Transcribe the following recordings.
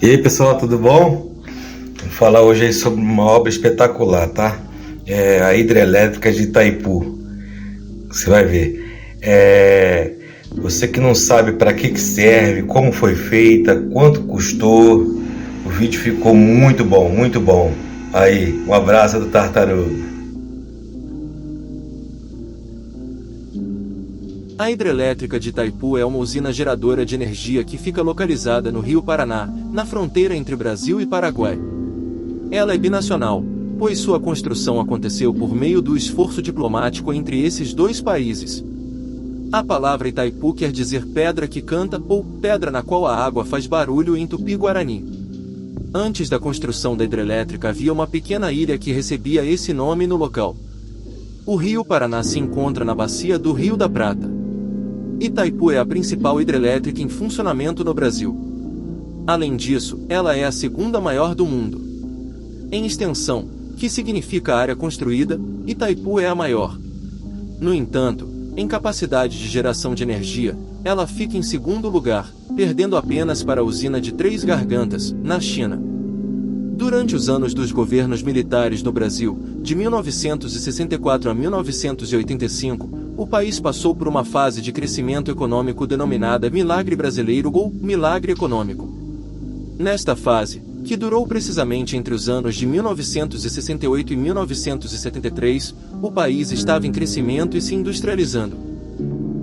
E aí pessoal, tudo bom? Vou falar hoje aí sobre uma obra espetacular, tá? É a hidrelétrica de Itaipu. Você vai ver. Você que não sabe para que serve, como foi feita, quanto custou, o vídeo ficou muito bom, muito bom. Aí, um abraço do Tartaruga. A hidrelétrica de Itaipu é uma usina geradora de energia que fica localizada no Rio Paraná, na fronteira entre Brasil e Paraguai. Ela é binacional, pois sua construção aconteceu por meio do esforço diplomático entre esses dois países. A palavra Itaipu quer dizer pedra que canta ou pedra na qual a água faz barulho em Tupi-Guarani. Antes da construção da hidrelétrica havia uma pequena ilha que recebia esse nome no local. O Rio Paraná se encontra na bacia do Rio da Prata. Itaipu é a principal hidrelétrica em funcionamento no Brasil. Além disso, ela é a segunda maior do mundo. Em extensão, que significa área construída, Itaipu é a maior. No entanto, em capacidade de geração de energia, ela fica em segundo lugar, perdendo apenas para a usina de Três Gargantas, na China. Durante os anos dos governos militares no Brasil, de 1964 a 1985, o país passou por uma fase de crescimento econômico denominada Milagre Brasileiro ou Milagre Econômico. Nesta fase, que durou precisamente entre os anos de 1968 e 1973, o país estava em crescimento e se industrializando.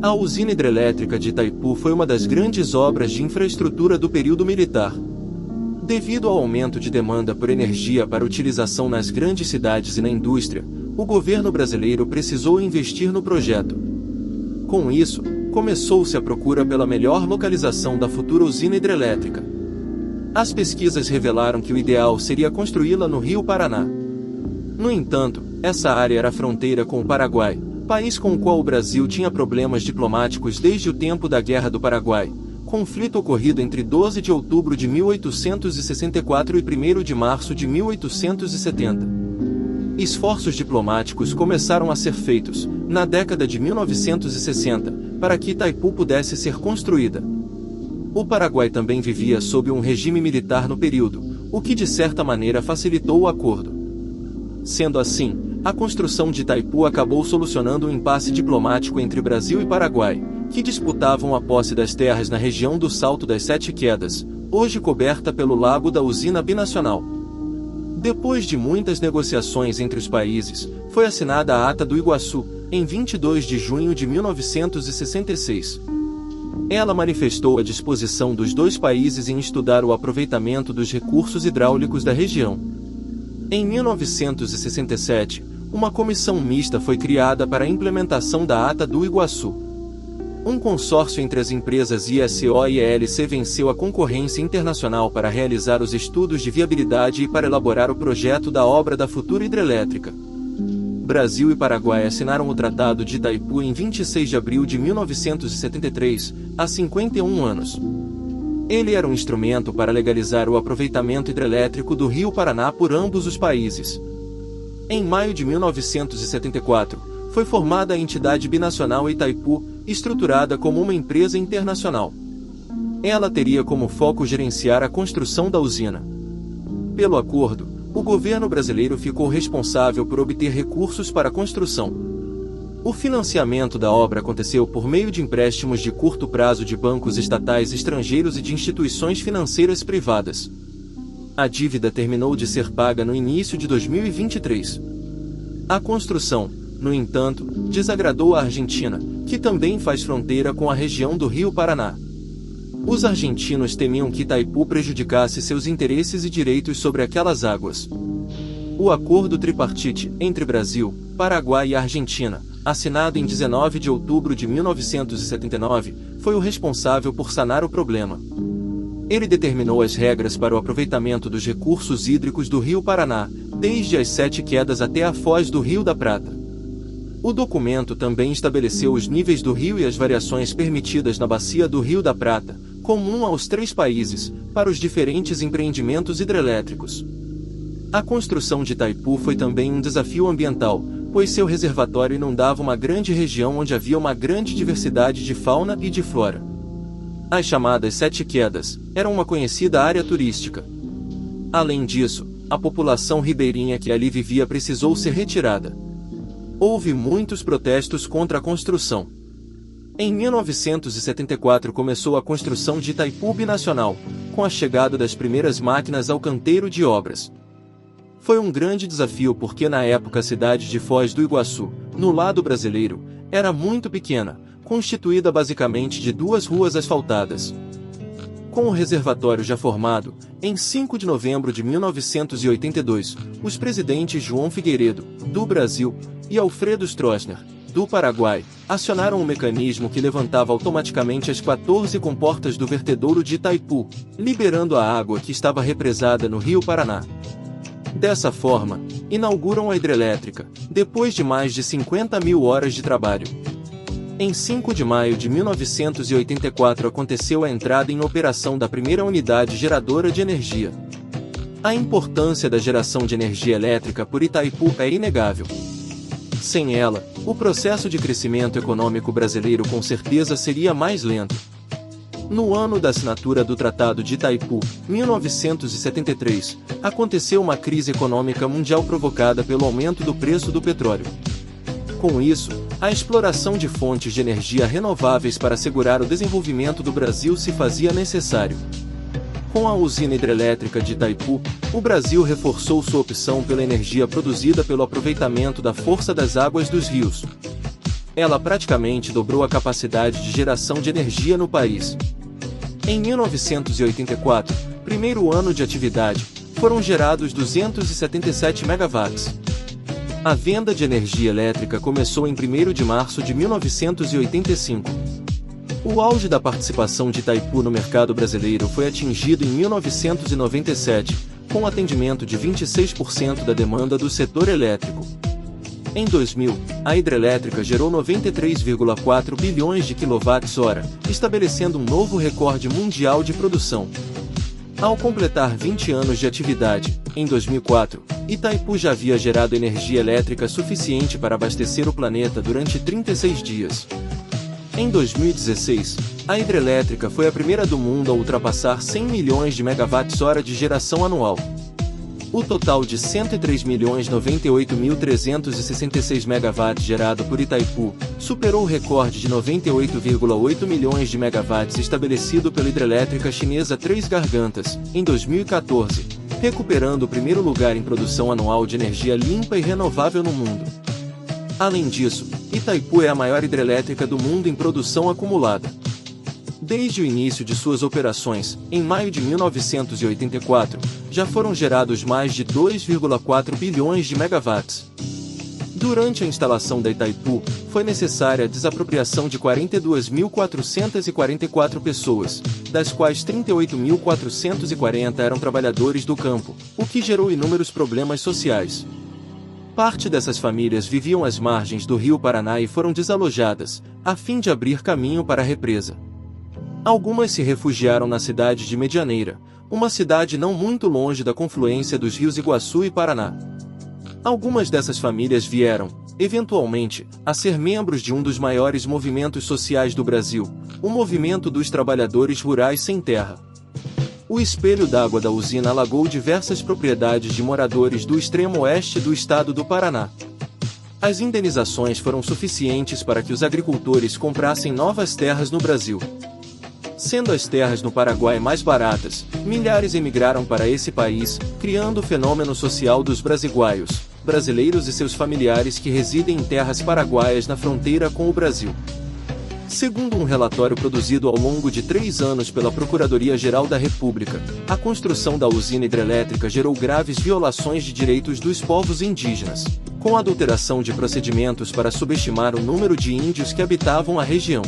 A usina hidrelétrica de Itaipu foi uma das grandes obras de infraestrutura do período militar. Devido ao aumento de demanda por energia para utilização nas grandes cidades e na indústria, o governo brasileiro precisou investir no projeto. Com isso, começou-se a procura pela melhor localização da futura usina hidrelétrica. As pesquisas revelaram que o ideal seria construí-la no Rio Paraná. No entanto, essa área era fronteira com o Paraguai, país com o qual o Brasil tinha problemas diplomáticos desde o tempo da Guerra do Paraguai, conflito ocorrido entre 12 de outubro de 1864 e 1º de março de 1870. Esforços diplomáticos começaram a ser feitos, na década de 1960, para que Itaipu pudesse ser construída. O Paraguai também vivia sob um regime militar no período, o que de certa maneira facilitou o acordo. Sendo assim, a construção de Itaipu acabou solucionando um impasse diplomático entre Brasil e Paraguai, que disputavam a posse das terras na região do Salto das Sete Quedas, hoje coberta pelo lago da usina binacional. Depois de muitas negociações entre os países, foi assinada a Ata do Iguaçu, em 22 de junho de 1966. Ela manifestou a disposição dos dois países em estudar o aproveitamento dos recursos hidráulicos da região. Em 1967, uma comissão mista foi criada para a implementação da Ata do Iguaçu. Um consórcio entre as empresas ISO e ELC venceu a concorrência internacional para realizar os estudos de viabilidade e para elaborar o projeto da obra da futura hidrelétrica. Brasil e Paraguai assinaram o Tratado de Itaipu em 26 de abril de 1973, há 51 anos. Ele era um instrumento para legalizar o aproveitamento hidrelétrico do Rio Paraná por ambos os países. Em maio de 1974, foi formada a entidade binacional Itaipu, estruturada como uma empresa internacional. Ela teria como foco gerenciar a construção da usina. Pelo acordo, o governo brasileiro ficou responsável por obter recursos para a construção. O financiamento da obra aconteceu por meio de empréstimos de curto prazo de bancos estatais estrangeiros e de instituições financeiras privadas. A dívida terminou de ser paga no início de 2023. A construção, no entanto, desagradou a Argentina, que também faz fronteira com a região do Rio Paraná. Os argentinos temiam que Itaipu prejudicasse seus interesses e direitos sobre aquelas águas. O acordo tripartite entre Brasil, Paraguai e Argentina, assinado em 19 de outubro de 1979, foi o responsável por sanar o problema. Ele determinou as regras para o aproveitamento dos recursos hídricos do Rio Paraná, desde as Sete Quedas até a foz do Rio da Prata. O documento também estabeleceu os níveis do rio e as variações permitidas na bacia do Rio da Prata, comum aos três países, para os diferentes empreendimentos hidrelétricos. A construção de Itaipu foi também um desafio ambiental, pois seu reservatório inundava uma grande região onde havia uma grande diversidade de fauna e de flora. As chamadas Sete Quedas eram uma conhecida área turística. Além disso, a população ribeirinha que ali vivia precisou ser retirada. Houve muitos protestos contra a construção. Em 1974 começou a construção de Itaipu Binacional, com a chegada das primeiras máquinas ao canteiro de obras. Foi um grande desafio porque na época a cidade de Foz do Iguaçu, no lado brasileiro, era muito pequena, constituída basicamente de 2 ruas asfaltadas. Com o reservatório já formado, em 5 de novembro de 1982, os presidentes João Figueiredo, do Brasil, e Alfredo Stroessner, do Paraguai, acionaram um mecanismo que levantava automaticamente as 14 comportas do vertedouro de Itaipu, liberando a água que estava represada no Rio Paraná. Dessa forma, inauguram a hidrelétrica, depois de mais de 50 mil horas de trabalho. Em 5 de maio de 1984 aconteceu a entrada em operação da primeira unidade geradora de energia. A importância da geração de energia elétrica por Itaipu é inegável. Sem ela, o processo de crescimento econômico brasileiro com certeza seria mais lento. No ano da assinatura do Tratado de Itaipu, 1973, aconteceu uma crise econômica mundial provocada pelo aumento do preço do petróleo. Com isso, a exploração de fontes de energia renováveis para assegurar o desenvolvimento do Brasil se fazia necessário. Com a usina hidrelétrica de Itaipu, o Brasil reforçou sua opção pela energia produzida pelo aproveitamento da força das águas dos rios. Ela praticamente dobrou a capacidade de geração de energia no país. Em 1984, primeiro ano de atividade, foram gerados 277 megawatts. A venda de energia elétrica começou em 1º de março de 1985. O auge da participação de Itaipu no mercado brasileiro foi atingido em 1997, com o atendimento de 26% da demanda do setor elétrico. Em 2000, a hidrelétrica gerou 93,4 bilhões de kWh, estabelecendo um novo recorde mundial de produção. Ao completar 20 anos de atividade, em 2004, Itaipu já havia gerado energia elétrica suficiente para abastecer o planeta durante 36 dias. Em 2016, a hidrelétrica foi a primeira do mundo a ultrapassar 100 milhões de megawatts-hora de geração anual. O total de 103.098.366 megawatts gerado por Itaipu superou o recorde de 98,8 milhões de megawatts estabelecido pela hidrelétrica chinesa Três Gargantas, em 2014, recuperando o primeiro lugar em produção anual de energia limpa e renovável no mundo. Além disso, Itaipu é a maior hidrelétrica do mundo em produção acumulada. Desde o início de suas operações, em maio de 1984, já foram gerados mais de 2,4 bilhões de megawatts. Durante a instalação da Itaipu, foi necessária a desapropriação de 42.444 pessoas, das quais 38.440 eram trabalhadores do campo, o que gerou inúmeros problemas sociais. Parte dessas famílias viviam às margens do Rio Paraná e foram desalojadas, a fim de abrir caminho para a represa. Algumas se refugiaram na cidade de Medianeira, uma cidade não muito longe da confluência dos rios Iguaçu e Paraná. Algumas dessas famílias vieram, eventualmente, a ser membros de um dos maiores movimentos sociais do Brasil, o Movimento dos Trabalhadores Rurais Sem Terra. O espelho d'água da usina alagou diversas propriedades de moradores do extremo oeste do estado do Paraná. As indenizações foram suficientes para que os agricultores comprassem novas terras no Brasil. Sendo as terras no Paraguai mais baratas, milhares emigraram para esse país, criando o fenômeno social dos brasiguaios, brasileiros e seus familiares que residem em terras paraguaias na fronteira com o Brasil. Segundo um relatório produzido ao longo de 3 anos pela Procuradoria-Geral da República, a construção da usina hidrelétrica gerou graves violações de direitos dos povos indígenas, com adulteração de procedimentos para subestimar o número de índios que habitavam a região.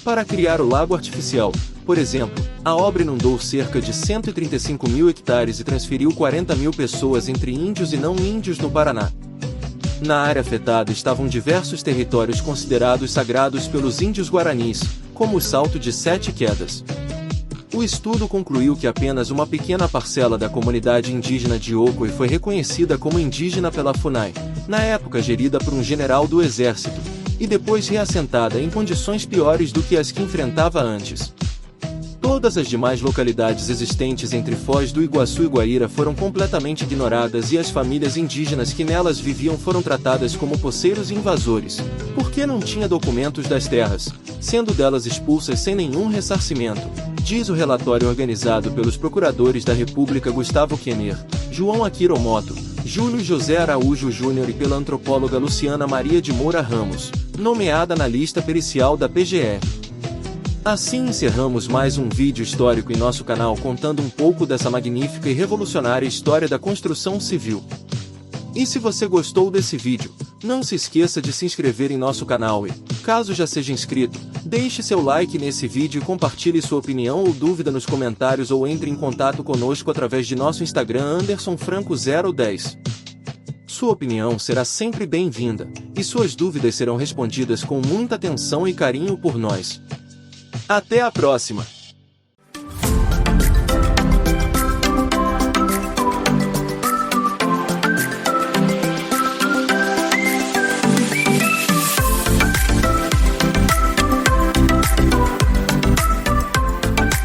Para criar o lago artificial, por exemplo, a obra inundou cerca de 135 mil hectares e transferiu 40 mil pessoas entre índios e não índios no Paraná. Na área afetada estavam diversos territórios considerados sagrados pelos índios guaranis, como o Salto de Sete Quedas. O estudo concluiu que apenas uma pequena parcela da comunidade indígena de Ocoe foi reconhecida como indígena pela FUNAI, na época gerida por um general do exército, e depois reassentada em condições piores do que as que enfrentava antes. Todas as demais localidades existentes entre Foz do Iguaçu e Guaíra foram completamente ignoradas e as famílias indígenas que nelas viviam foram tratadas como poceiros e invasores, porque não tinha documentos das terras, sendo delas expulsas sem nenhum ressarcimento, diz o relatório organizado pelos procuradores da República Gustavo Kenner, João Akiro Moto, Júlio José Araújo Júnior e pela antropóloga Luciana Maria de Moura Ramos, nomeada na lista pericial da PGR. Assim encerramos mais um vídeo histórico em nosso canal contando um pouco dessa magnífica e revolucionária história da construção civil. E se você gostou desse vídeo, não se esqueça de se inscrever em nosso canal e, caso já seja inscrito, deixe seu like nesse vídeo e compartilhe sua opinião ou dúvida nos comentários ou entre em contato conosco através de nosso Instagram AndersonFranco010. Sua opinião será sempre bem-vinda, e suas dúvidas serão respondidas com muita atenção e carinho por nós. Até a próxima!